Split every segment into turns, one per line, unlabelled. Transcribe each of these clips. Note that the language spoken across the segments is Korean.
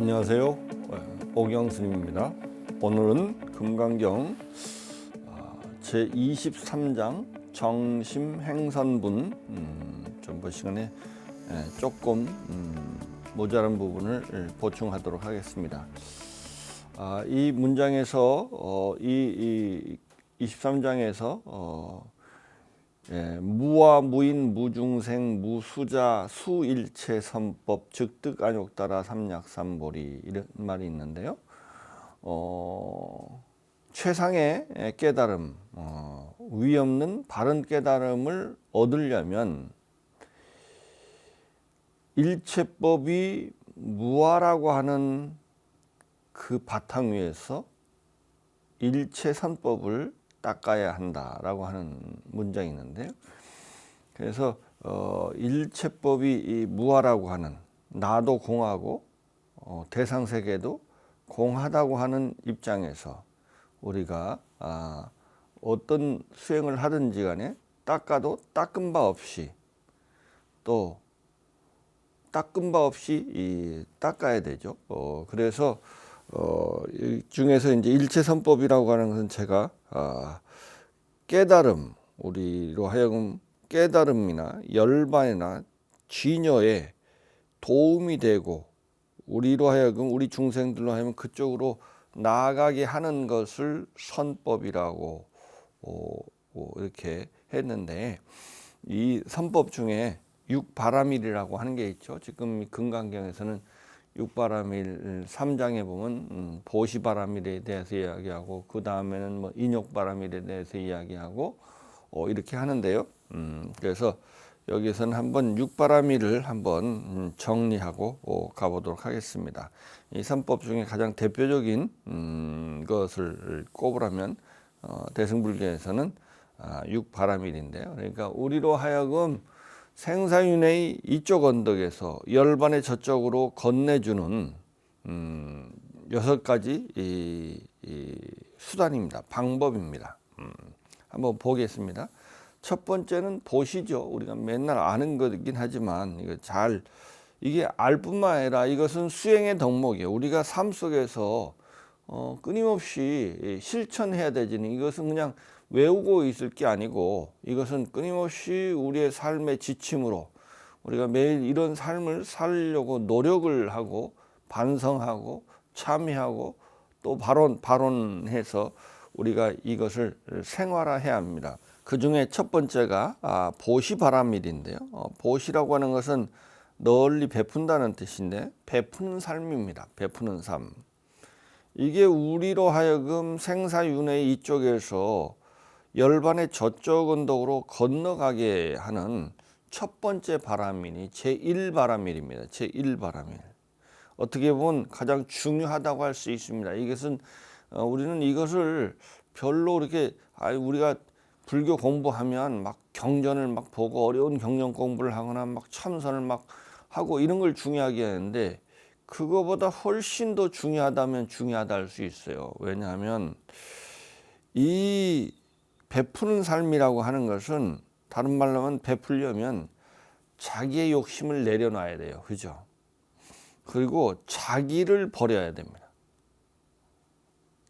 안녕하세요. 오경스님입니다. 오늘은 금강경 제23장 정심행선분 전번 시간에 조금 모자란 부분을 보충하도록 하겠습니다. 이 문장에서 이 23장에서 무와 무인 무중생 무수자 수일체 선법 즉득 안욕따라 삼약삼보리 이런 말이 있는데요. 최상의 깨달음, 위 없는 바른 깨달음을 얻으려면 일체법이 무아라고 하는 그 바탕 위에서 일체선법을 닦아야 한다라고 하는 문장이 있는데요. 그래서 일체법이 이 무아라고 하는 나도 공하고 대상세계도 공하다고 하는 입장에서 우리가 어떤 수행을 하든지 간에 닦아도 닦은 바 없이 또 닦은 바 없이 닦아야 되죠. 그래서 이 중에서 이제 일체선법이라고 하는 것은 제가 깨달음, 우리로 하여금 깨달음이나 열반이나 진여에 도움이 되고 우리로 하여금 우리 중생들로 하여금 그쪽으로 나아가게 하는 것을 선법이라고 이렇게 했는데, 이 선법 중에 육바라밀이라고 하는 게 있죠. 지금 금강경에서는 육바라밀 3장에 보면 보시바라밀에 대해서 이야기하고 그 다음에는 뭐 인욕바라밀에 대해서 이야기하고 이렇게 하는데요. 그래서 여기서는 한번 육바라밀을 한번 정리하고 가보도록 하겠습니다. 이 삼법 중에 가장 대표적인 것을 꼽으라면 대승불교에서는 육바라밀인데요. 그러니까 우리로 하여금 생사윤회의 이쪽 언덕에서 열반의 저쪽으로 건네주는 6가지 이 수단입니다. 방법입니다. 한번 보겠습니다. 첫 번째는 보시죠. 우리가 맨날 아는 거긴 하지만 이게 알 뿐만 아니라 이것은 수행의 덕목이에요. 우리가 삶 속에서 끊임없이 실천해야 되지는, 이것은 그냥 외우고 있을 게 아니고 이것은 끊임없이 우리의 삶의 지침으로 우리가 매일 이런 삶을 살려고 노력을 하고 반성하고 참여하고 또 발언해서 우리가 이것을 생활화해야 합니다. 그 중에 첫 번째가 보시바라밀인데요. 보시라고 하는 것은 널리 베푼다는 뜻인데 베푸는 삶입니다. 베푸는 삶. 이게 우리로 하여금 생사윤회 이쪽에서 열반의 저쪽 언덕으로 건너가게 하는 첫 번째 바라밀이 제1바라밀입니다. 제1바라밀. 어떻게 보면 가장 중요하다고 할 수 있습니다. 이것은 우리는 이것을 별로 이렇게 우리가 불교 공부하면 막 경전을 막 보고 어려운 경전 공부를 하거나 막 참선을 막 하고 이런 걸 중요하게 하는데, 그거보다 훨씬 더 중요하다면 중요하다 할 수 있어요. 왜냐하면 이 베푸는 삶이라고 하는 것은 다른 말로 하면 베풀려면 자기의 욕심을 내려놔야 돼요. 그죠? 그리고 자기를 버려야 됩니다.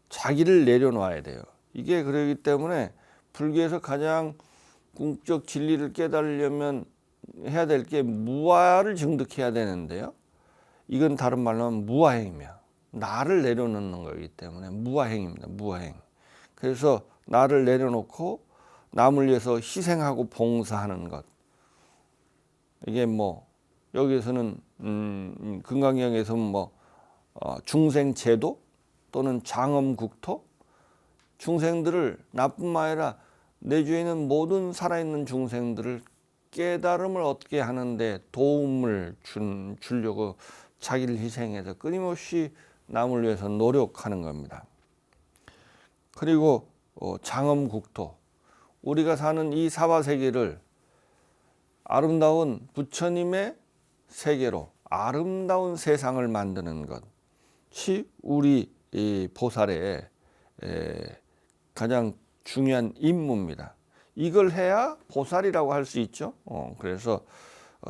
자기를 내려놔야 돼요. 이게 그러기 때문에 불교에서 가장 궁극적 진리를 깨달으려면 해야 될 게 무아를 증득해야 되는데요. 이건 다른 말로 하면 무아행이며 나를 내려놓는 거기 때문에 무아행입니다. 무아행. 그래서 나를 내려놓고 남을 위해서 희생하고 봉사하는 것. 이게 뭐 여기서는 금강경에서는 중생제도 또는 장엄국토, 중생들을 나뿐만 아니라 내 주위에 있는 모든 살아있는 중생들을 깨달음을 얻게 하는데 도움을 주려고 자기를 희생해서 끊임없이 남을 위해서 노력하는 겁니다. 그리고 장엄국토, 우리가 사는 이 사바세계를 아름다운 부처님의 세계로 아름다운 세상을 만드는 것이 우리 이 보살의 가장 중요한 임무입니다. 이걸 해야 보살이라고 할 수 있죠. 그래서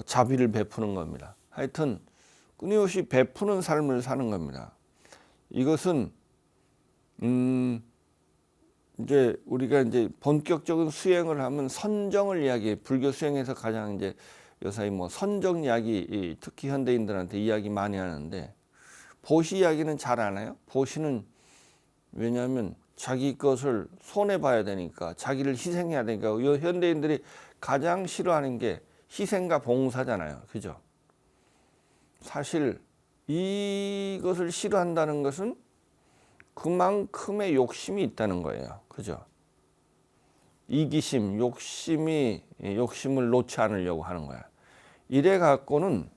자비를 베푸는 겁니다. 하여튼 끊임없이 베푸는 삶을 사는 겁니다. 이것은 이제 우리가 이제 본격적인 수행을 하면 선정을 이야기해. 불교 수행에서 가장 이제 요사이 뭐 선정 이야기, 특히 현대인들한테 이야기 많이 하는데, 보시 이야기는 잘 안 해요. 보시는 왜냐하면 자기 것을 손해 봐야 되니까, 자기를 희생해야 되니까. 현대인들이 가장 싫어하는 게 희생과 봉사잖아요. 그죠? 사실 이것을 싫어한다는 것은 그만큼의 욕심이 있다는 거예요. 그죠? 이기심, 욕심을 놓지 않으려고 하는 거야. 이래 갖고는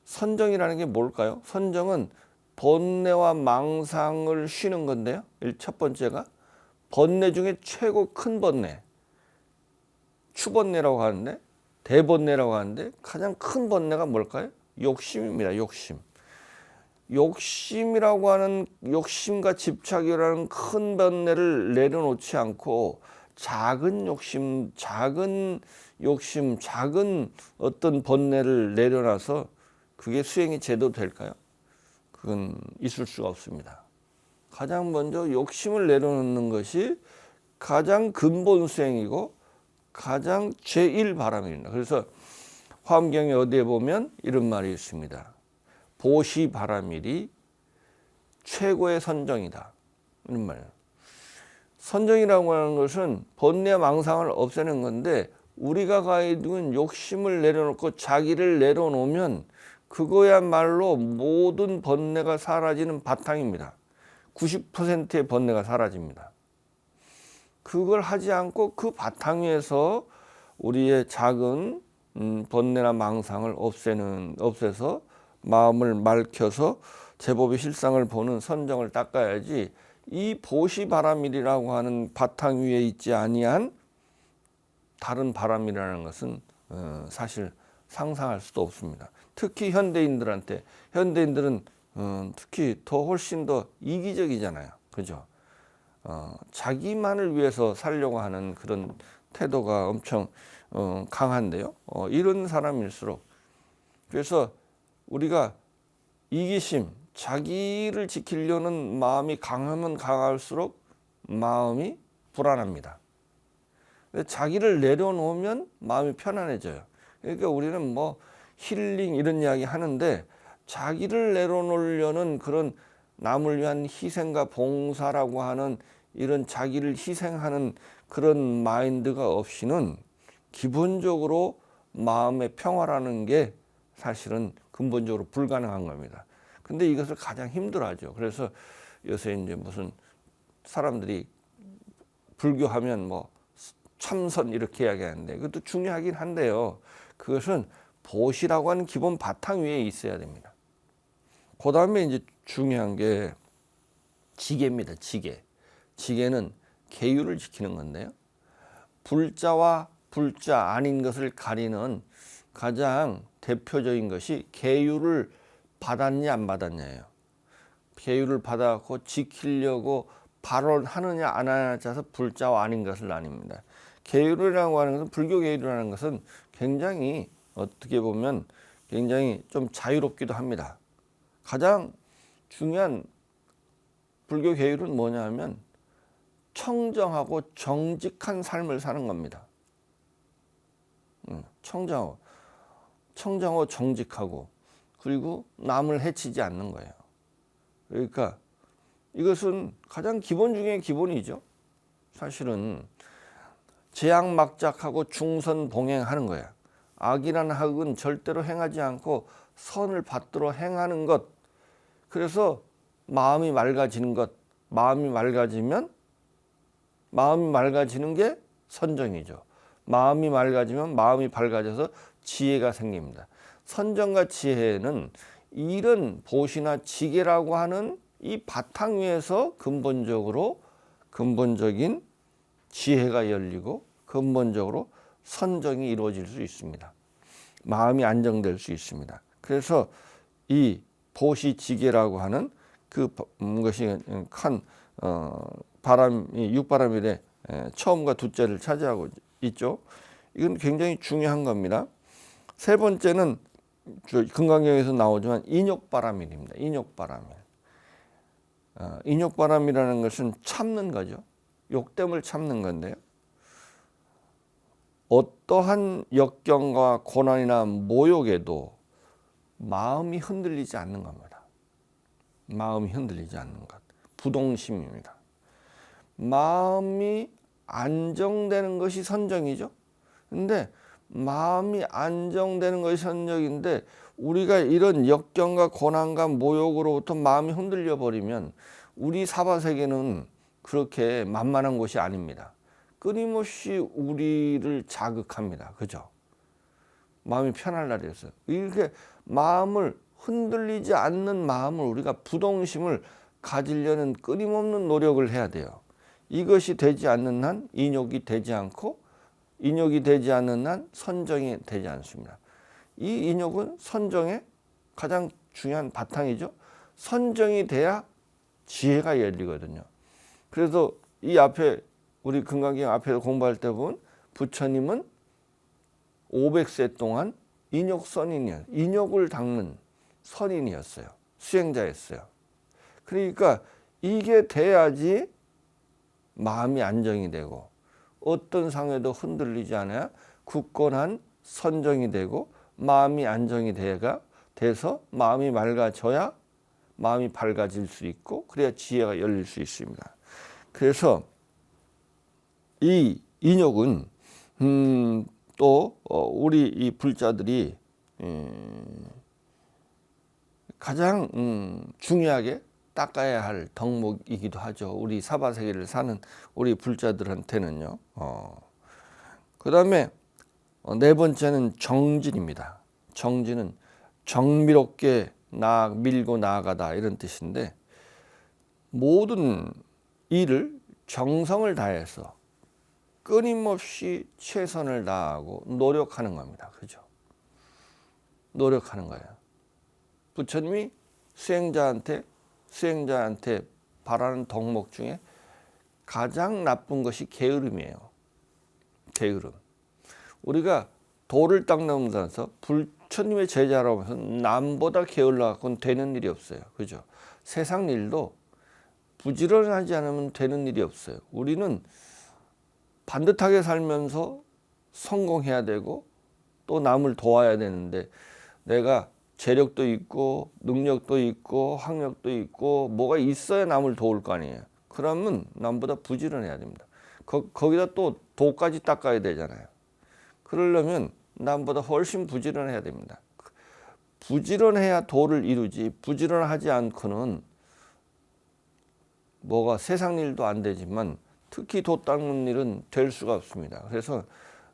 선정이라는 게 뭘까요? 선정은 번뇌와 망상을 쉬는 건데요. 첫 번째가 번뇌 중에 최고 큰 번뇌, 추번뇌라고 하는데, 대번뇌라고 하는데, 가장 큰 번뇌가 뭘까요? 욕심입니다. 욕심이라고 하는, 욕심과 집착이라는 큰 번뇌를 내려놓지 않고 작은 욕심, 작은 어떤 번뇌를 내려놔서 그게 수행이 제대로 될까요? 그건 있을 수가 없습니다. 가장 먼저 욕심을 내려놓는 것이 가장 근본 수행이고 가장 제1바람입니다. 그래서 화엄경에 어디에 보면 이런 말이 있습니다. 보시바람일이 최고의 선정이다. 이런 말이에요. 선정이라고 하는 것은 번뇌와 망상을 없애는 건데, 우리가 가지고 욕심을 내려놓고 자기를 내려놓으면 그거야말로 모든 번뇌가 사라지는 바탕입니다. 90%의 번뇌가 사라집니다. 그걸 하지 않고 그 바탕 위에서 우리의 작은 번뇌나 망상을 없애서 마음을 맑혀서 제법의 실상을 보는 선정을 닦아야지, 이 보시바람일이라고 하는 바탕 위에 있지 아니한 다른 바람이라는 것은 사실 상상할 수도 없습니다. 특히 현대인들은 특히 훨씬 더 이기적이잖아요. 그죠? 자기만을 위해서 살려고 하는 그런 태도가 엄청 강한데요. 이런 사람일수록, 그래서 우리가 이기심, 자기를 지키려는 마음이 강하면 강할수록 마음이 불안합니다. 자기를 내려놓으면 마음이 편안해져요. 그러니까 우리는 뭐 힐링 이런 이야기 하는데, 자기를 내려놓으려는 그런 남을 위한 희생과 봉사라고 하는 이런 자기를 희생하는 그런 마인드가 없이는 기본적으로 마음의 평화라는 게 사실은 근본적으로 불가능한 겁니다. 근데 이것을 가장 힘들어하죠. 그래서 요새 이제 무슨 사람들이 불교하면 뭐 참선 이렇게 이야기하는데, 그것도 중요하긴 한데요. 그것은 보시라고 하는 기본 바탕 위에 있어야 됩니다. 그 다음에 이제 중요한 게 지계입니다. 지계는 계율을 지키는 건데요. 불자와 불자 아닌 것을 가리는 가장 대표적인 것이 계율을 받았냐 안 받았냐예요. 계율을 받아갖고 지키려고 발언하느냐 안 하느냐에 따라서 불자와 아닌 것을 나뉩니다. 계율이라고 하는 것은, 불교 계율이라는 것은 굉장히 어떻게 보면 굉장히 좀 자유롭기도 합니다. 가장 중요한 불교 계율은 뭐냐 하면 청정하고 정직한 삶을 사는 겁니다. 청정하고 정직하고, 그리고 남을 해치지 않는 거예요. 그러니까 이것은 가장 기본 중에 기본이죠. 사실은 제약막작하고 중선봉행하는 거야. 악이라는 학은 절대로 행하지 않고 선을 받들어 행하는 것. 그래서 마음이 맑아지는 것. 마음이 맑아지는 게 선정이죠. 마음이 맑아지면 마음이 밝아져서 지혜가 생깁니다. 선정과 지혜는 이런 보시나 지계라고 하는 이 바탕 위에서 근본적인 지혜가 열리고 근본적으로 선정이 이루어질 수 있습니다. 마음이 안정될 수 있습니다. 그래서 이 보시지계라고 하는 그것이 큰 육바람일의 처음과 두째를 차지하고 있죠. 이건 굉장히 중요한 겁니다. 세 번째는 금강경에서 나오지만 인욕바람일입니다. 인욕바람일. 인욕바람이라는 것은 참는 거죠. 욕됨을 참는 건데요. 어떠한 역경과 고난이나 모욕에도 마음이 흔들리지 않는 겁니다. 마음이 흔들리지 않는 것. 부동심입니다. 마음이 안정되는 것이 선정이죠. 근데 마음이 안정되는 것이 선정인데 우리가 이런 역경과 고난과 모욕으로부터 마음이 흔들려 버리면 우리 사바세계는 그렇게 만만한 곳이 아닙니다. 끊임없이 우리를 자극합니다. 그죠? 마음이 편할 날이 있어요. 이렇게 마음을 흔들리지 않는 마음을 우리가 부동심을 가지려는 끊임없는 노력을 해야 돼요. 이것이 되지 않는 한 인욕이 되지 않고 인욕이 되지 않는 한 선정이 되지 않습니다. 이 인욕은 선정의 가장 중요한 바탕이죠. 선정이 돼야 지혜가 열리거든요. 그래서 이 앞에 우리 금강경 앞에서 공부할 때 보면 부처님은 500세 동안 인욕선인이었어요. 인욕을 닦는 선인이었어요. 수행자였어요. 그러니까 이게 돼야지 마음이 안정이 되고 어떤 상황에도 흔들리지 않아야 굳건한 선정이 되고 마음이 안정이 돼서 마음이 맑아져야 마음이 밝아질 수 있고 그래야 지혜가 열릴 수 있습니다. 그래서 이 인욕은 또 우리 이 불자들이 가장 중요하게 닦아야 할 덕목이기도 하죠. 우리 사바세계를 사는 우리 불자들한테는요. 그 다음에 네 번째는 정진입니다. 정진은 정밀롭게 밀고 나아가다 이런 뜻인데 모든 일을 정성을 다해서 끊임없이 최선을 다하고 노력하는 겁니다. 그죠? 노력하는 거예요. 부처님이 수행자한테 바라는 덕목 중에 가장 나쁜 것이 게으름이에요. 게으름. 우리가 도를 닦는다면서 부처님의 제자라고 해서 남보다 게을러갖고는 되는 일이 없어요. 그죠? 세상 일도 부지런하지 않으면 되는 일이 없어요. 우리는 반듯하게 살면서 성공해야 되고 또 남을 도와야 되는데 내가 재력도 있고 능력도 있고 학력도 있고 뭐가 있어야 남을 도울 거 아니에요. 그러면 남보다 부지런해야 됩니다. 거기다 또 도까지 닦아야 되잖아요. 그러려면 남보다 훨씬 부지런해야 됩니다. 부지런해야 도를 이루지 부지런하지 않고는 뭐가 세상 일도 안 되지만 특히 도 닦는 일은 될 수가 없습니다. 그래서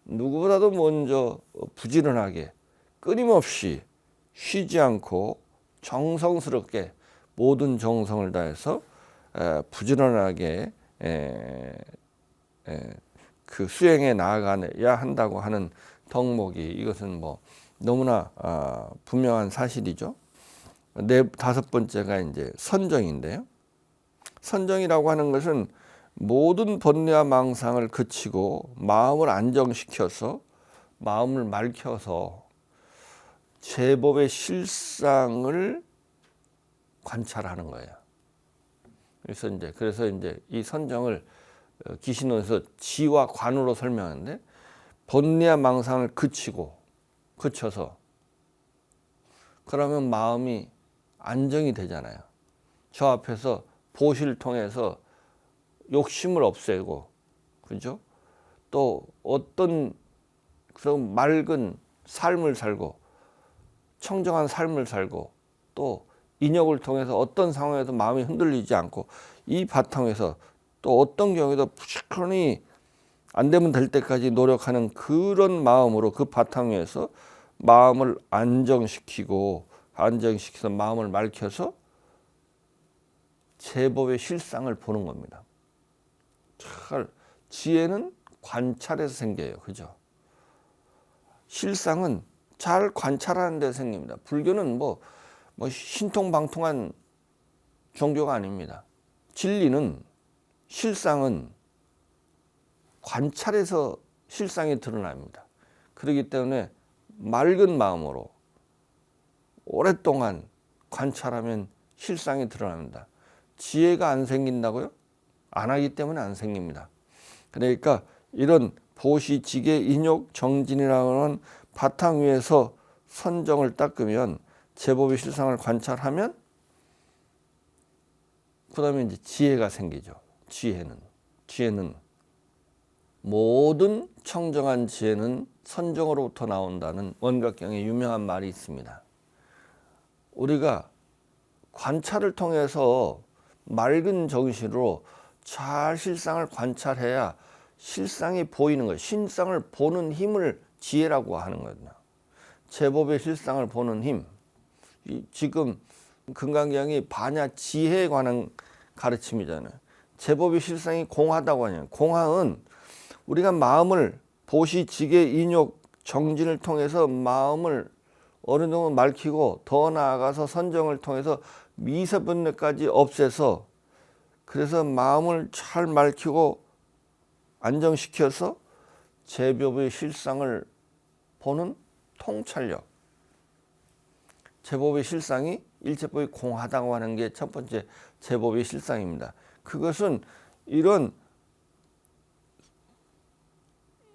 누구보다도 먼저 부지런하게 끊임없이 쉬지 않고 정성스럽게 모든 정성을 다해서 부지런하게 그 수행에 나아가야 한다고 하는 덕목이 이것은 뭐 너무나 분명한 사실이죠. 다섯 번째가 이제 선정인데요. 선정이라고 하는 것은 모든 번뇌와 망상을 그치고 마음을 안정시켜서 마음을 맑혀서 제법의 실상을 관찰하는 거예요. 그래서 이제 이 선정을 기신론에서 지와 관으로 설명하는데 번뇌와 망상을 그쳐서 그러면 마음이 안정이 되잖아요. 저 앞에서 보시를 통해서 욕심을 없애고, 그죠? 또 어떤 그런 맑은 삶을 살고, 청정한 삶을 살고, 또 인욕을 통해서 어떤 상황에서 마음이 흔들리지 않고, 이 바탕에서 또 어떤 경우에도 부지런히 안 되면 될 때까지 노력하는 그런 마음으로 그 바탕 위에서 마음을 안정시켜서 마음을 맑혀서 제법의 실상을 보는 겁니다. 지혜는 관찰에서 생겨요. 그죠? 실상은 잘 관찰하는 데 생깁니다. 불교는 뭐 신통방통한 종교가 아닙니다. 진리는 실상은 관찰에서 실상이 드러납니다. 그렇기 때문에 맑은 마음으로 오랫동안 관찰하면 실상이 드러납니다. 지혜가 안 생긴다고요? 안 하기 때문에 안 생깁니다. 그러니까 이런 보시, 지계, 인욕, 정진이라고 하는 바탕 위에서 선정을 닦으면 제법의 실상을 관찰하면 그 다음에 이제 지혜가 생기죠. 지혜는 모든 청정한 지혜는 선정으로부터 나온다는 원각경에 유명한 말이 있습니다. 우리가 관찰을 통해서 맑은 정신으로 잘 실상을 관찰해야 실상이 보이는 거예요. 실상을 보는 힘을 지혜라고 하는 거거든요. 제법의 실상을 보는 힘. 지금 금강경이 반야 지혜에 관한 가르침이잖아요. 제법의 실상이 공하다고 하냐. 공하은 우리가 마음을 보시, 지계, 인욕, 정진을 통해서 마음을 어느 정도 맑히고 더 나아가서 선정을 통해서 미세분내까지 없애서 그래서 마음을 잘 맑히고 안정시켜서 제법의 실상을 보는 통찰력. 제법의 실상이 일체법이 공하다고 하는 게 첫 번째 제법의 실상입니다. 그것은 이런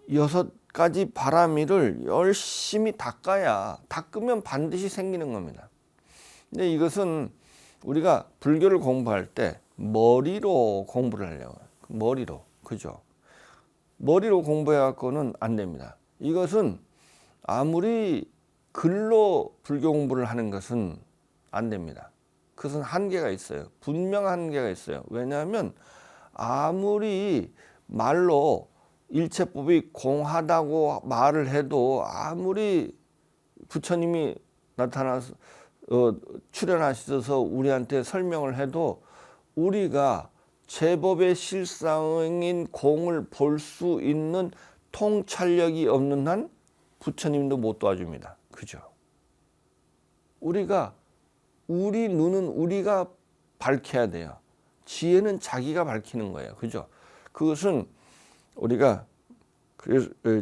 6가지 바라미를 열심히 닦으면 반드시 생기는 겁니다. 근데 이것은 우리가 불교를 공부할 때 머리로 공부를 하려고 해요. 머리로. 그죠? 머리로 공부해 갖고는 안 됩니다. 이것은 아무리 글로 불교 공부를 하는 것은 안 됩니다. 그것은 한계가 있어요. 분명한 한계가 있어요. 왜냐하면 아무리 말로 일체법이 공하다고 말을 해도 아무리 부처님이 나타나서 출연하셔서 우리한테 설명을 해도 우리가 제법의 실상인 공을 볼 수 있는 통찰력이 없는 한 부처님도 못 도와줍니다. 그죠? 우리 눈은 우리가 밝혀야 돼요. 지혜는 자기가 밝히는 거예요. 그죠? 그것은 우리가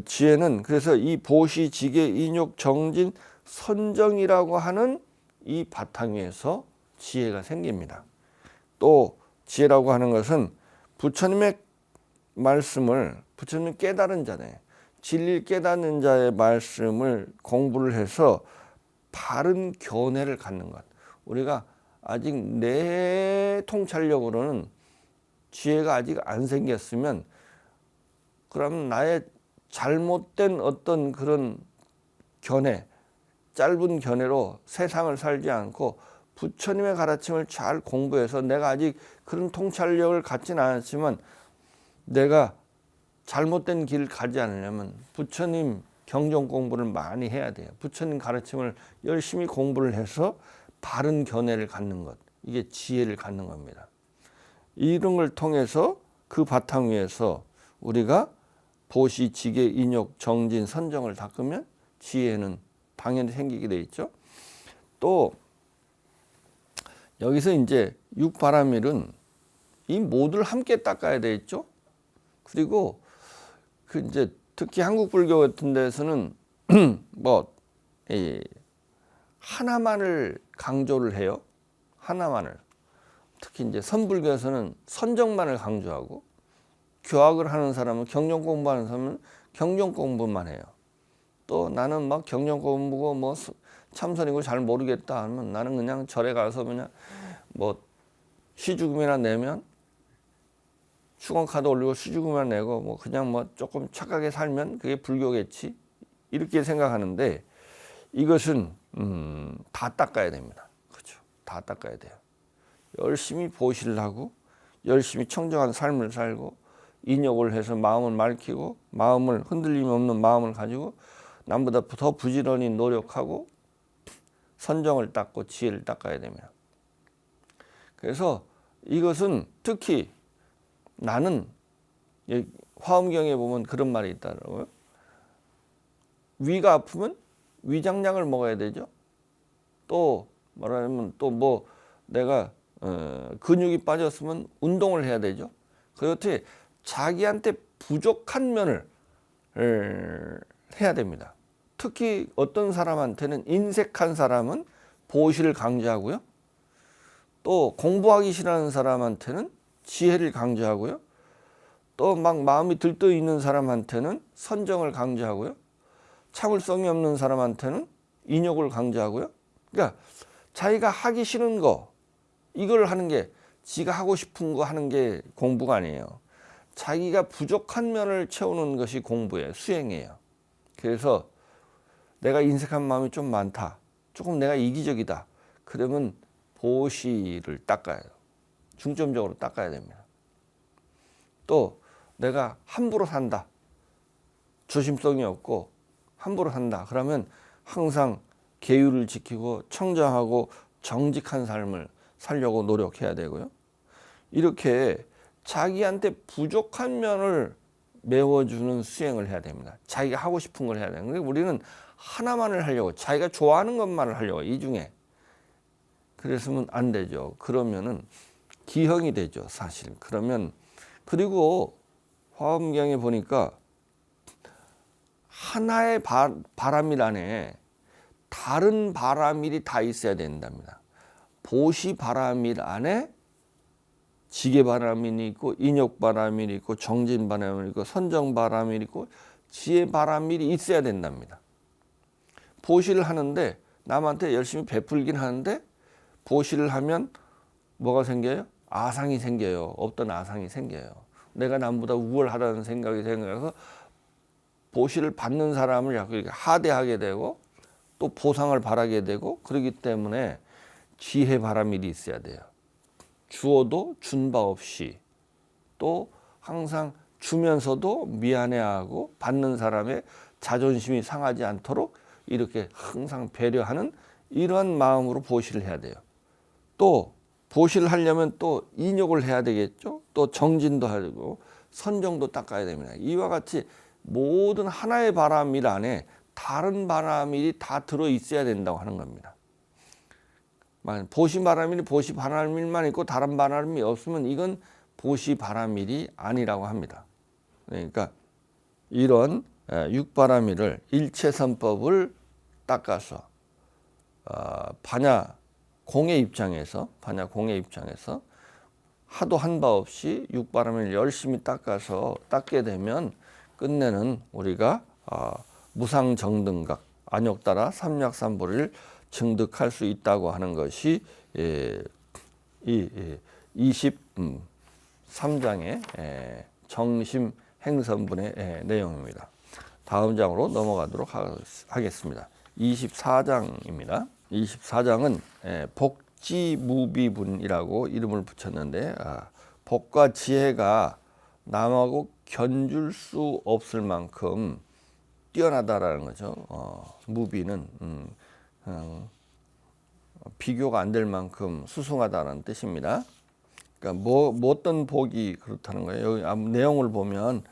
지혜는 그래서 이 보시, 지계, 인욕, 정진, 선정이라고 하는 이 바탕 위에서 지혜가 생깁니다. 또 지혜라고 하는 것은 부처님의 말씀을 부처님이 깨달은 자네, 진리를 깨닫는 자의 말씀을 공부를 해서 바른 견해를 갖는 것. 우리가 아직 내 통찰력으로는 지혜가 아직 안 생겼으면 그럼 나의 잘못된 어떤 그런 견해, 짧은 견해로 세상을 살지 않고 부처님의 가르침을 잘 공부해서 내가 아직 그런 통찰력을 갖지는 않았지만 내가 잘못된 길을 가지 않으려면 부처님 경전 공부를 많이 해야 돼요. 부처님 가르침을 열심히 공부를 해서 바른 견해를 갖는 것. 이게 지혜를 갖는 겁니다. 이런 걸 통해서 그 바탕 위에서 우리가 보시, 지계, 인욕, 정진, 선정을 닦으면 지혜는 당연히 생기게 돼 있죠. 또 여기서 이제 육바라밀은 이 모두를 함께 닦아야 돼 있죠. 그리고 그 이제 특히 한국 불교 같은 데서는 뭐 하나만을 강조를 해요. 하나만을. 특히 이제 선불교에서는 선정만을 강조하고 교학을 하는 사람은 경전 공부하는 사람은 경전 공부만 해요. 또 나는 막 경전 공부고 뭐 참선이고 잘 모르겠다 하면 나는 그냥 절에 가서 그냥 뭐 시주금이나 내면 축원카드 올리고 시주금이나 내고 뭐 그냥 뭐 조금 착하게 살면 그게 불교겠지 이렇게 생각하는데 이것은 다 닦아야 됩니다. 그렇죠? 다 닦아야 돼요. 열심히 보시를 하고 열심히 청정한 삶을 살고 인욕을 해서 마음을 맑히고 마음을 흔들림이 없는 마음을 가지고 남보다 더 부지런히 노력하고 선정을 닦고 지혜를 닦아야 됩니다. 그래서 이것은 특히 나는 화엄경에 보면 그런 말이 있더라고요. 위가 아프면 위장약을 먹어야 되죠. 또 말하면 또 뭐 내가 근육이 빠졌으면 운동을 해야 되죠. 그렇듯이 자기한테 부족한 면을 해야 됩니다. 특히 어떤 사람한테는 인색한 사람은 보시를 강조하고요. 또 공부하기 싫어하는 사람한테는 지혜를 강조하고요. 또 막 마음이 들떠 있는 사람한테는 선정을 강조하고요. 참을성이 없는 사람한테는 인욕을 강조하고요. 그러니까 자기가 하기 싫은 거, 이걸 하는 게, 지가 하고 싶은 거 하는 게 공부가 아니에요. 자기가 부족한 면을 채우는 것이 공부예요. 수행이에요. 그래서 내가 인색한 마음이 좀 많다, 조금 내가 이기적이다, 그러면 보시를 닦아야 돼요. 중점적으로 닦아야 됩니다. 또 내가 함부로 산다, 조심성이 없고 함부로 산다, 그러면 항상 계율을 지키고 청정하고 정직한 삶을 살려고 노력해야 되고요. 이렇게 자기한테 부족한 면을 메워주는 수행을 해야 됩니다. 자기가 하고 싶은 걸 해야 돼요. 그러니까 우리는 하나만을 하려고, 자기가 좋아하는 것만을 하려고, 이 중에. 그랬으면 안 되죠. 그러면은 기형이 되죠, 사실. 그러면, 그리고 화엄경에 보니까 하나의 바람일 안에 다른 바람일이 다 있어야 된답니다. 보시 바람일 안에 지계 바람일이 있고, 인욕 바람일이 있고, 정진 바람일이 있고, 선정 바람일이 있고, 지혜 바람일이 있어야 된답니다. 보시를 하는데 남한테 열심히 베풀긴 하는데, 보시를 하면 뭐가 생겨요? 아상이 생겨요. 없던 아상이 생겨요. 내가 남보다 우월하다는 생각이 생겨서 보시를 받는 사람을 자꾸 이렇게 하대하게 되고, 또 보상을 바라게 되고, 그렇기 때문에 지혜 바람일이 있어야 돼요. 주어도 준 바 없이, 또 항상 주면서도 미안해하고 받는 사람의 자존심이 상하지 않도록 이렇게 항상 배려하는 이러한 마음으로 보시를 해야 돼요. 또 보시를 하려면 또 인욕을 해야 되겠죠. 또 정진도 하고 선정도 닦아야 됩니다. 이와 같이 모든 하나의 바람일 안에 다른 바람일이 다 들어 있어야 된다고 하는 겁니다. 보시 바람일이 보시 바람일만 있고 다른 바람일이 없으면 이건 보시 바람일이 아니라고 합니다. 그러니까 이런 육바람일을, 일체선법을 닦아서 반야공의 입장에서 하도 한 바 없이 육바람일을 열심히 닦게 되면 끝내는 우리가 무상정등각, 안욕따라 삼약삼보를 증득할 수 있다고 하는 것이 이 23장의 정심행선분의 내용입니다. 다음 장으로 넘어가도록 하겠습니다. 24장입니다. 24장은 복지무비분이라고 이름을 붙였는데, 복과 지혜가 남하고 견줄 수 없을 만큼 뛰어나다라는 거죠. 무비는 비교가 안 될 만큼 수승하다는 뜻입니다. 그러니까 어떤 복이 그렇다는 거예요. 여기 내용을 보면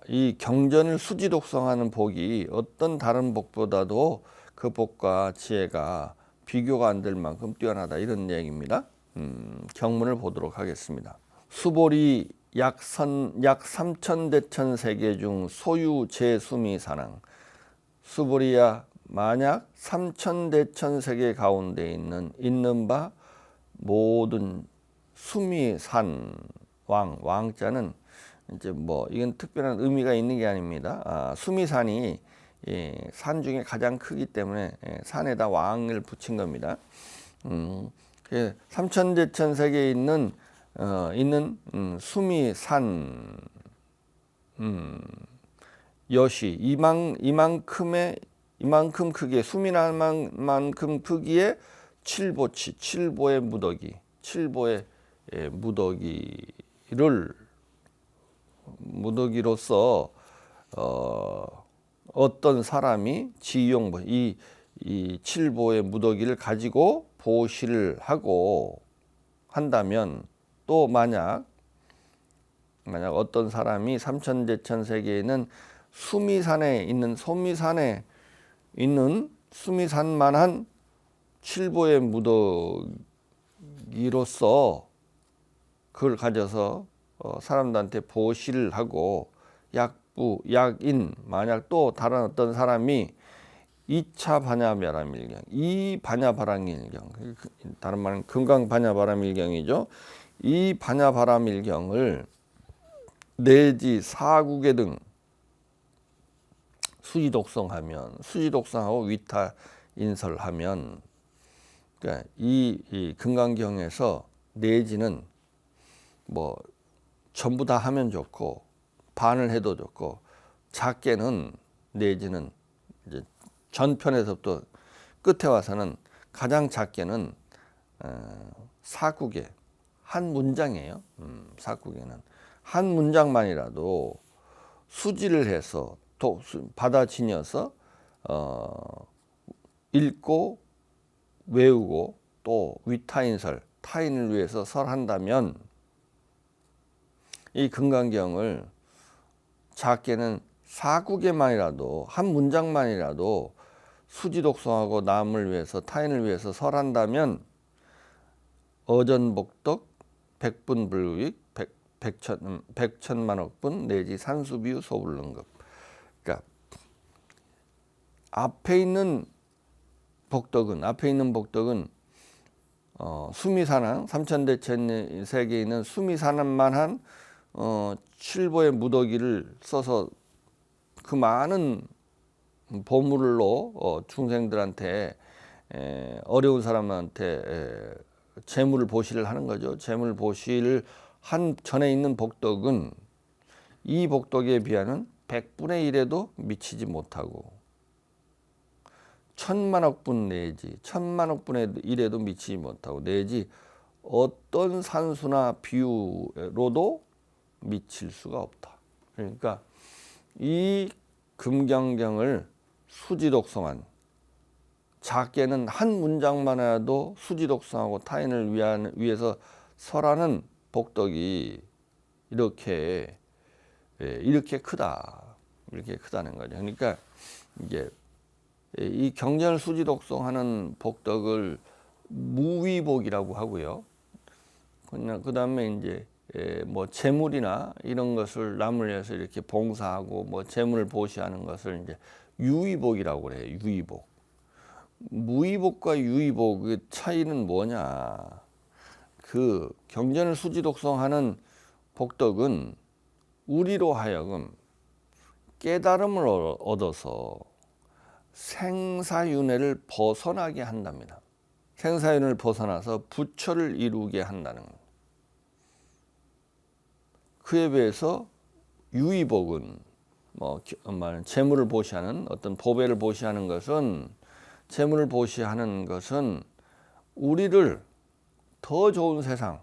이 경전을 수지독성하는 복이 어떤 다른 복보다도 그 복과 지혜가 비교가 안 될 만큼 뛰어나다, 이런 얘기입니다. 경문을 보도록 하겠습니다. 수보리 약 3천대천 세계 중 소유 제수미 사랑. 수보리야, 만약 3천대천 세계 가운데 있는 바 모든 수미산, 왕자는 이제 이건 특별한 의미가 있는 게 아닙니다. 수미산이 산 중에 가장 크기 때문에 산에다 왕을 붙인 겁니다. 3천대천 세계에 있는 수미산 여시, 이만큼 크기에, 수미산만큼 크기에 칠보치, 칠보의 무더기로서 어떤 사람이 지용보, 이 칠보의 무더기를 가지고 보시를 하고 한다면, 또 만약 어떤 사람이 삼천대천 세계에 있는 수미산에 있는 수미산만한 칠보의 무더기로서 그걸 가져서 사람들한테 보시를 하고 약인, 만약 또 다른 어떤 사람이 2차 반야바람일경, 이 반야바람일경, 다른 말은 금강 반야바람일경이죠. 이 반야바람일경을 내지 사국의 등 수지독성하면, 수지독성하고 위타인설하면, 그러니까 이 금강경에서 내지는 뭐 전부 다 하면 좋고 반을 해도 좋고, 작게는 내지는 이제 전편에서부터 끝에 와서는 가장 작게는 사국의 한 문장이에요. 사국에는 한 문장만이라도 수지를 해서 받아지녀서 읽고 외우고 또 위타인설, 타인을 위해서 설한다면 이 금강경을 작게는 사국에만이라도 한 문장만이라도 수지독성하고 남을 위해서 타인을 위해서 설한다면 어전복덕 백분불이익 백천만억분 내지 산수비유 소불능급. 그러니까 앞에 있는 복덕은 수미산왕 삼천대천 세계에 있는 수미산왕만한 칠보의 무더기를 써서 그 많은 보물로 중생들한테 어려운 사람한테 재물 보시를 하는 거죠. 재물 보시를 한 전에 있는 복덕은 이 복덕에 비하면 100분의 1에도 미치지 못하고 천만억분 내지 천만억분의 1에도 미치지 못하고 내지 어떤 산수나 비유로도 미칠 수가 없다. 그러니까 이 금강경을 수지독성한, 작게는 한 문장만 해도 수지독성하고 타인을 위해서 설하는 복덕이 이렇게 크다. 이렇게 크다는 거죠. 그러니까 이제 이 경전을 수지독성하는 복덕을 무위복이라고 하고요. 그 다음에 이제 뭐 재물이나 이런 것을 남을 위해서 이렇게 봉사하고 뭐 재물을 보시하는 것을 이제 유의복이라고 그래요. 유의복. 무의복과 유의복의 차이는 뭐냐? 그 경전을 수지독성하는 복덕은 우리로 하여금 깨달음을 얻어서 생사윤회를 벗어나게 한답니다. 생사윤회를 벗어나서 부처를 이루게 한다는 겁니다. 그에 비해서 유의복은 재물을 보시하는 어떤 보배를 보시하는 것은, 재물을 보시하는 것은 우리를 더 좋은 세상,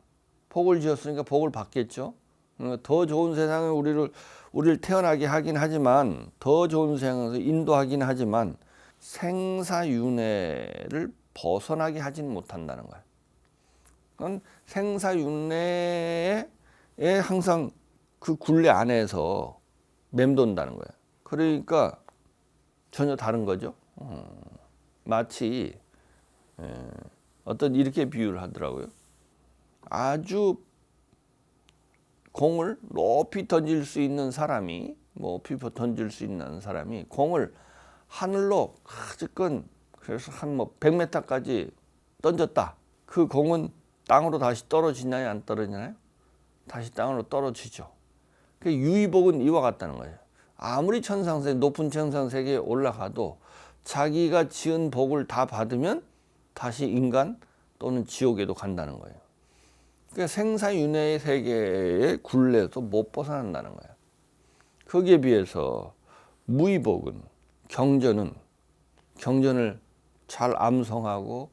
복을 지었으니까 복을 받겠죠. 더 좋은 세상에 우리를 태어나게 하긴 하지만, 더 좋은 세상에서 인도하긴 하지만 생사윤회를 벗어나게 하지는 못한다는 거예요. 그건 생사윤회에 항상 그 굴레 안에서 맴돈다는 거예요. 그러니까 전혀 다른 거죠. 마치 어떤 이렇게 비유를 하더라고요. 아주 공을 높이 던질 수 있는 사람이, 공을 하늘로 가지건 그래서 한 100m까지 던졌다. 그 공은 땅으로 다시 떨어지나요? 안 떨어지나요? 다시 땅으로 떨어지죠. 그 유의복은 이와 같다는 거예요. 아무리 높은 천상세계에 올라가도 자기가 지은 복을 다 받으면 다시 인간 또는 지옥에도 간다는 거예요. 그러니까 생사윤회의 세계의 굴레에서 못 벗어난다는 거예요. 거기에 비해서 무의복은, 경전을 잘 암송하고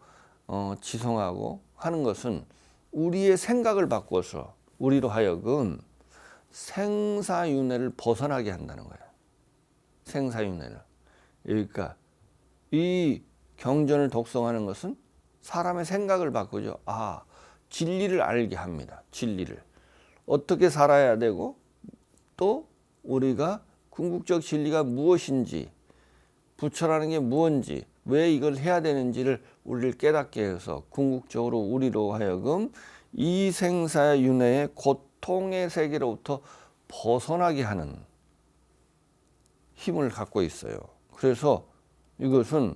지송하고 하는 것은 우리의 생각을 바꿔서 우리로 하여금 생사윤회를 벗어나게 한다는 거예요. 생사윤회를. 그러니까 이 경전을 독송하는 것은 사람의 생각을 바꾸죠. 진리를 알게 합니다. 진리를. 어떻게 살아야 되고 또 우리가 궁극적 진리가 무엇인지, 부처라는 게 무엇인지, 왜 이걸 해야 되는지를 우리를 깨닫게 해서 궁극적으로 우리로 하여금 이 생사윤회의 고통의 세계로부터 벗어나게 하는 힘을 갖고 있어요. 그래서 이것은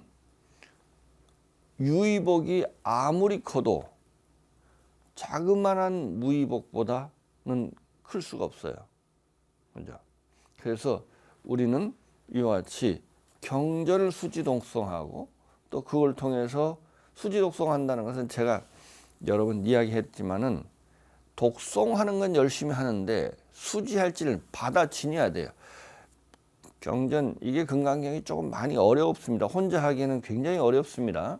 유의복이 아무리 커도 자그마한 무의복보다는 클 수가 없어요. 그죠? 그래서 우리는 이와 같이 경전을 수지독송하고 또 그걸 통해서 수지독송한다는 것은 제가 여러 번 이야기했지만은 독송하는 건 열심히 하는데 수지할지를 받아 지녀야 돼요. 경전 이게 금강경이 조금 많이 어렵습니다. 혼자 하기에는 굉장히 어렵습니다.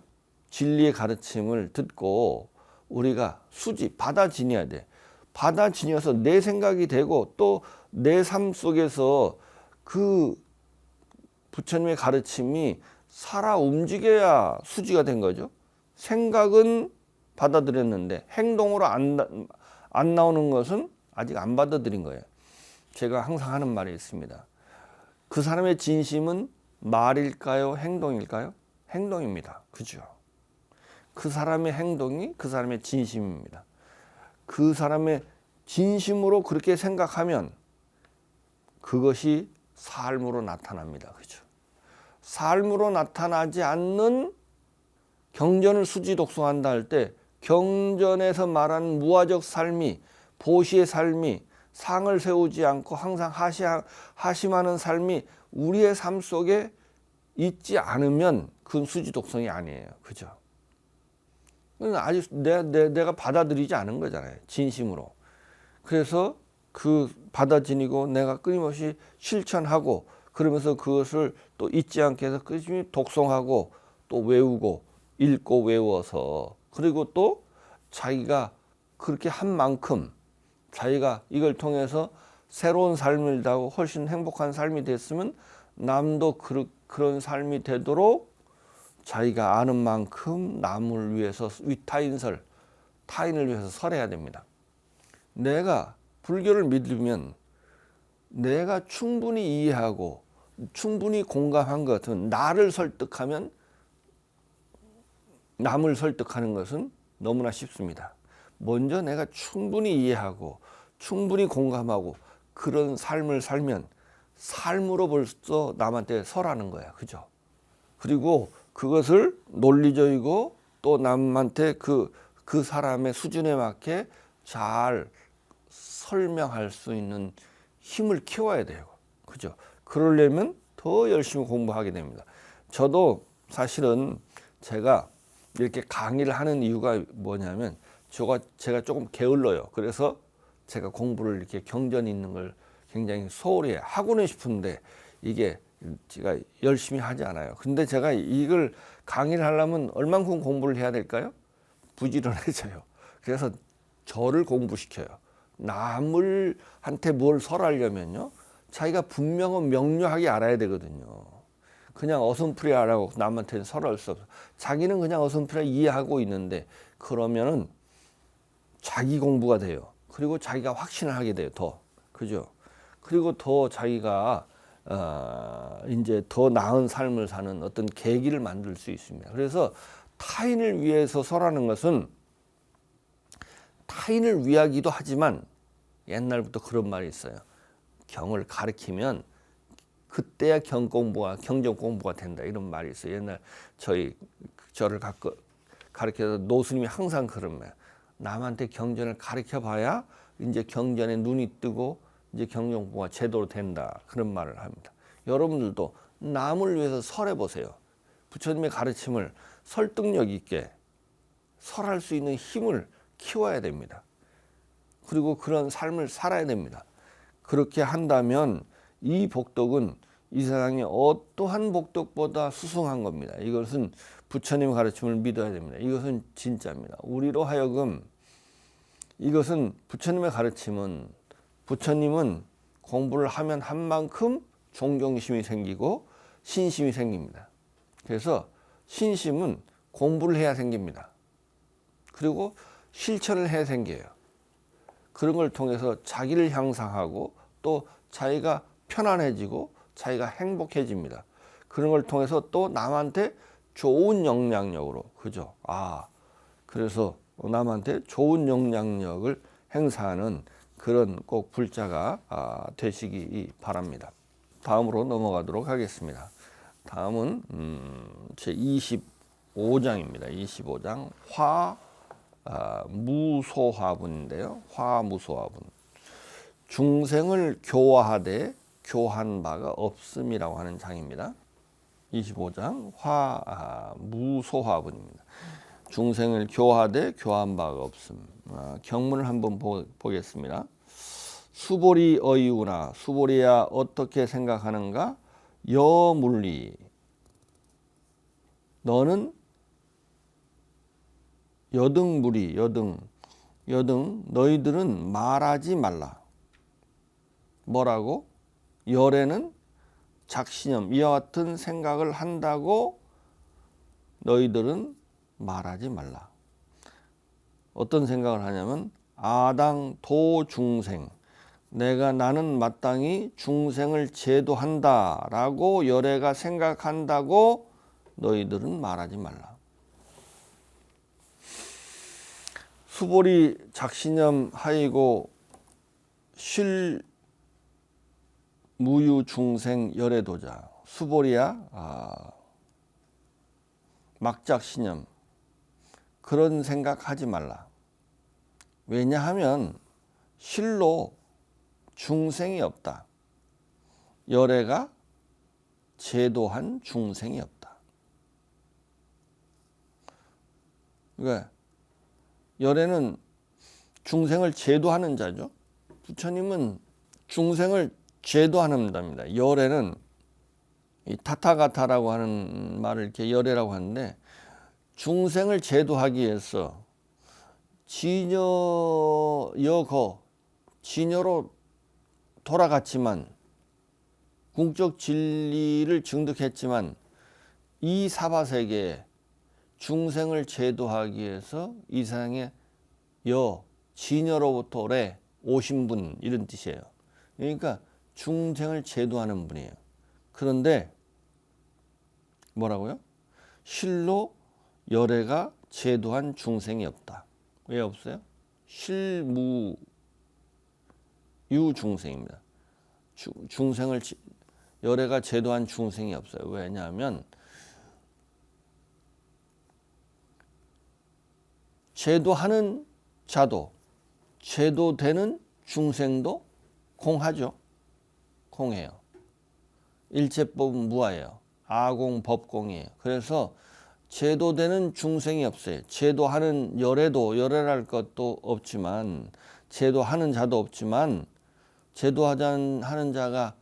진리의 가르침을 듣고 우리가 수지 받아 지녀야 돼. 받아 지녀서 내 생각이 되고 또 내 삶 속에서 그 부처님의 가르침이 살아 움직여야 수지가 된 거죠. 생각은 받아들였는데 행동으로 안 나오는 것은 아직 안 받아들인 거예요. 제가 항상 하는 말이 있습니다. 그 사람의 진심은 말일까요? 행동일까요? 행동입니다. 그죠? 그 사람의 행동이 그 사람의 진심입니다. 그 사람의 진심으로 그렇게 생각하면 그것이 삶으로 나타납니다. 그죠? 삶으로 나타나지 않는 경전을 수지독송한다 할 때 경전에서 말하는 무아적 삶이 보시의 삶이 상을 세우지 않고 항상 하심하는 삶이 우리의 삶 속에 있지 않으면 그건 수지독송이 아니에요. 그죠? 아직 내가 받아들이지 않은 거잖아요. 진심으로. 그래서 그 받아들이고 내가 끊임없이 실천하고 그러면서 그것을 또 잊지 않게 해서 끊임없이 독송하고 또 외우고 읽고 외워서 그리고 또 자기가 그렇게 한 만큼 자기가 이걸 통해서 새로운 삶을 다고 훨씬 행복한 삶이 됐으면 남도 그런 삶이 되도록 자기가 아는 만큼 남을 위해서 타인을 위해서 설해야 됩니다. 내가 불교를 믿으면 내가 충분히 이해하고 충분히 공감한 것은 나를 설득하면 남을 설득하는 것은 너무나 쉽습니다. 먼저 내가 충분히 이해하고 충분히 공감하고 그런 삶을 살면 삶으로 벌써 남한테 설하는 거야. 그죠? 그리고 그것을 논리적이고 또 남한테 그 사람의 수준에 맞게 잘 설명할 수 있는 힘을 키워야 돼요. 그죠? 그러려면 더 열심히 공부하게 됩니다. 저도 사실은 제가 이렇게 강의를 하는 이유가 뭐냐면 제가 조금 게을러요. 그래서 제가 공부를 이렇게 경전 있는 걸 굉장히 소홀히 하고는 싶은데 이게 제가 열심히 하지 않아요. 근데 제가 이걸 강의를 하려면 얼만큼 공부를 해야 될까요? 부지런해져요. 그래서 저를 공부시켜요. 남을한테 뭘 설하려면요. 자기가 분명히 명료하게 알아야 되거든요. 그냥 어슴푸레 알아고 남한테는 설할 수 없어. 자기는 그냥 어슴푸레 이해하고 있는데 그러면은 자기 공부가 돼요. 그리고 자기가 확신을 하게 돼요. 더. 그죠? 그리고 더 자기가 이제 더 나은 삶을 사는 어떤 계기를 만들 수 있습니다. 그래서 타인을 위해서 설하는 것은 타인을 위하기도 하지만 옛날부터 그런 말이 있어요. 경을 가르치면 그때야 경전 공부가 된다. 이런 말이 있어요. 옛날 저를 가르쳐서 노스님이 항상 그런 말. 남한테 경전을 가르쳐 봐야 이제 경전에 눈이 뜨고 이제 경전 공부가 제대로 된다. 그런 말을 합니다. 여러분들도 남을 위해서 설해 보세요. 부처님의 가르침을 설득력 있게 설할 수 있는 힘을 키워야 됩니다. 그리고 그런 삶을 살아야 됩니다. 그렇게 한다면 이 복덕은 이 세상에 어떠한 복덕보다 수승한 겁니다. 이것은 부처님의 가르침을 믿어야 됩니다. 이것은 진짜입니다. 우리로 하여금 이것은 부처님의 가르침은 부처님은 공부를 하면 한 만큼 존경심이 생기고 신심이 생깁니다. 그래서 신심은 공부를 해야 생깁니다. 그리고 실천을 해야 생겨요. 그런 걸 통해서 자기를 향상하고 또 자기가 편안해지고 자기가 행복해집니다. 그런 걸 통해서 또 남한테 좋은 영향력으로, 그죠? 그래서 남한테 좋은 영향력을 행사하는 그런 꼭 불자가 되시기 바랍니다. 다음으로 넘어가도록 하겠습니다. 다음은 제 25장입니다. 25장 무소화분인데요. 화무소화분. 중생을 교화하되 교한 바가 없음이라고 하는 장입니다. 25장 무소화분입니다. 중생을 교화되 교한 바가 없음. 경문을 한번 보겠습니다. 수보리 어이우나 수보리야 어떻게 생각하는가? 여물리 너는 여등무리 여등 너희들은 말하지 말라. 뭐라고? 열에는 작신염 이와 같은 생각을 한다고 너희들은 말하지 말라. 어떤 생각을 하냐면 아당 도중생 나는 마땅히 중생을 제도한다라고 열애가 생각한다고 너희들은 말하지 말라. 수보리 작신염 하이고 실무유 중생 열애도자. 수보리야 막작신염 그런 생각하지 말라. 왜냐하면 실로 중생이 없다. 열애가 제도한 중생이 없다. 그러니까 열애는 중생을 제도하는 자죠. 부처님은 중생을 제도하는 자입니다. 열애는 이 타타가타라고 하는 말을 이렇게 열애라고 하는데 중생을 제도하기 위해서 진여로 돌아갔지만 궁적 진리를 증득했지만 이 사바세계에 중생을 제도하기 위해서 이 세상에 진여로부터 오신 분 이런 뜻이에요. 그러니까 중생을 제도하는 분이에요. 그런데 뭐라고요? 실로 열애가 제도한 중생이 없다. 왜 없어요? 실무유 중생입니다. 중생을 열애가 제도한 중생이 없어요. 왜냐하면 제도하는 자도 제도되는 중생도 공하죠. 공해요. 일체법은 무아예요. 아공법공이에요. 그래서 제도되는 중생이 없어요. 제도하는 열애랄 것도 없지만 제도하는 자도 없지만 제도하는 자가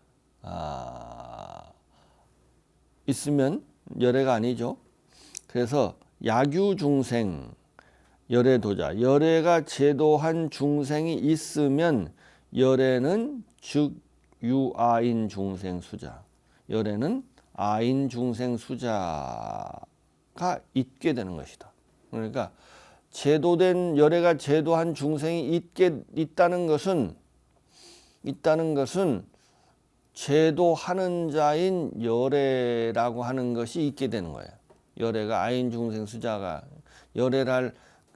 있으면 열애가 아니죠. 그래서 야규 중생 열애도자 열애가 제도한 중생이 있으면 열애는 즉 유아인 중생 수자 열애는 아인 중생 수자가 있게 되는 것이다. 그러니까 제도된 열애가 제도한 중생이 있다는 것은 제도하는 자인 열애라고 하는 것이 있게 되는 거예요. 열애가 아인 중생 수자가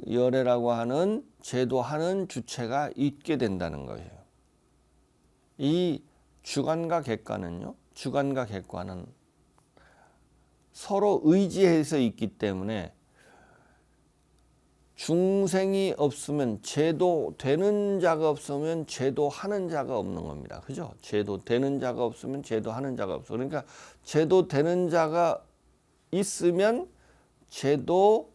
열애라고 하는 제도하는 주체가 있게 된다는 거예요. 이 주관과 객관은 서로 의지해서 있기 때문에 중생이 없으면 제도되는 자가 없으면 제도하는 자가 없는 겁니다. 그죠? 제도되는 자가 없으면 제도하는 자가 없어. 그러니까 제도되는 자가 있으면 제도하는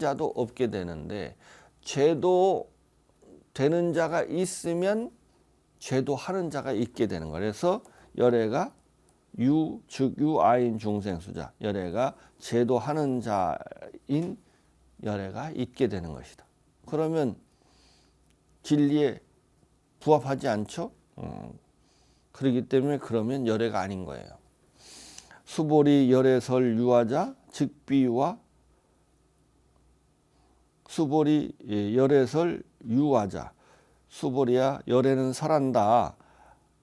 자도 없게 되는데 제도되는 자가 있으면 제도하는 자가 있게 되는 거예요. 그래서 열애가 즉 유아인 중생수자 열애가 제도하는 자인 열애가 있게 되는 것이다. 그러면 진리에 부합하지 않죠? 그렇기 때문에 그러면 열애가 아닌 거예요. 수보리 열애설 유아자 즉비유와 수보리 열애설 유아자 수보리야 열애는 설한다.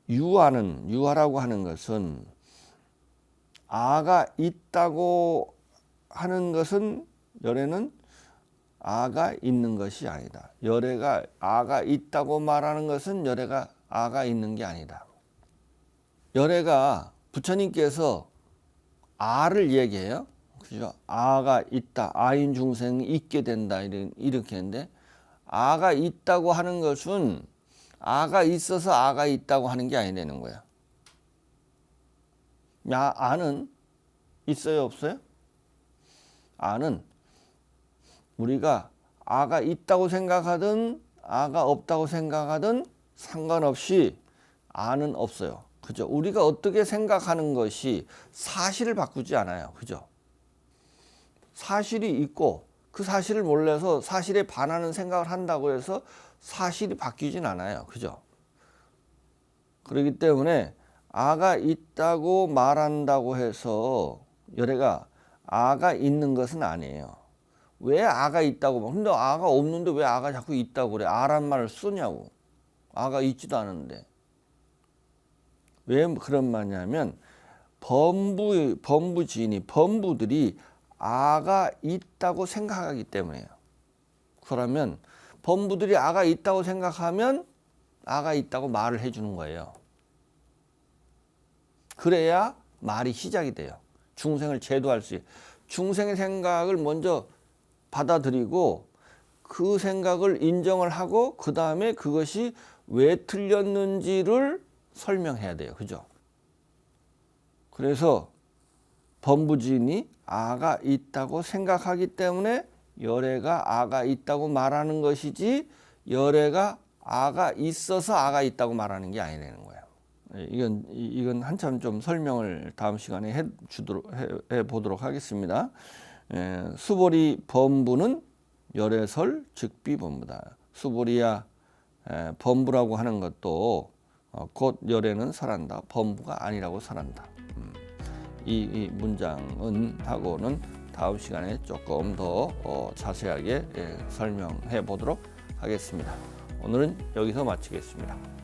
유아라고 하는 것은 아가 있다고 하는 것은 열애는 아가 있는 것이 아니다. 열애가 아가 있다고 말하는 것은 열애가 아가 있는 게 아니다. 열애가 부처님께서 아를 얘기해요. 그죠? 아가 있다. 아인 중생이 있게 된다. 이렇게 했는데 아가 있다고 하는 것은 아가 있어서 아가 있다고 하는 게 아니라는 거야. 아는 있어요, 없어요? 아는 우리가 아가 있다고 생각하든 아가 없다고 생각하든 상관없이 아는 없어요. 그죠? 우리가 어떻게 생각하는 것이 사실을 바꾸지 않아요. 그죠? 사실이 있고 그 사실을 몰라서 사실에 반하는 생각을 한다고 해서 사실이 바뀌진 않아요. 그죠? 그렇기 때문에 아가 있다고 말한다고 해서 열애가 아가 있는 것은 아니에요. 왜 아가 있다고? 근데 아가 없는데 왜 아가 자꾸 있다고 그래? 아란 말을 쓰냐고. 아가 있지도 않은데. 왜 그런 말이냐면 범부지인이 범부들이 아가 있다고 생각하기 때문이에요. 그러면 범부들이 아가 있다고 생각하면 아가 있다고 말을 해주는 거예요. 그래야 말이 시작이 돼요. 중생을 제도할 수 있어요. 중생의 생각을 먼저 받아들이고 그 생각을 인정을 하고 그 다음에 그것이 왜 틀렸는지를 설명해야 돼요. 그죠? 그래서 범부지인이 아가 있다고 생각하기 때문에 열애가 아가 있다고 말하는 것이지 열애가 아가 있어서 아가 있다고 말하는 게 아니라는 거예요. 이건 한참 좀 설명을 다음 시간에 해 보도록 하겠습니다. 수보리 범부는 열애설 즉비범부다. 수보리야 범부라고 하는 것도 곧 열애는 설한다. 범부가 아니라고 설한다. 이 문장은 하고는 다음 시간에 조금 더 자세하게 설명해 보도록 하겠습니다. 오늘은 여기서 마치겠습니다.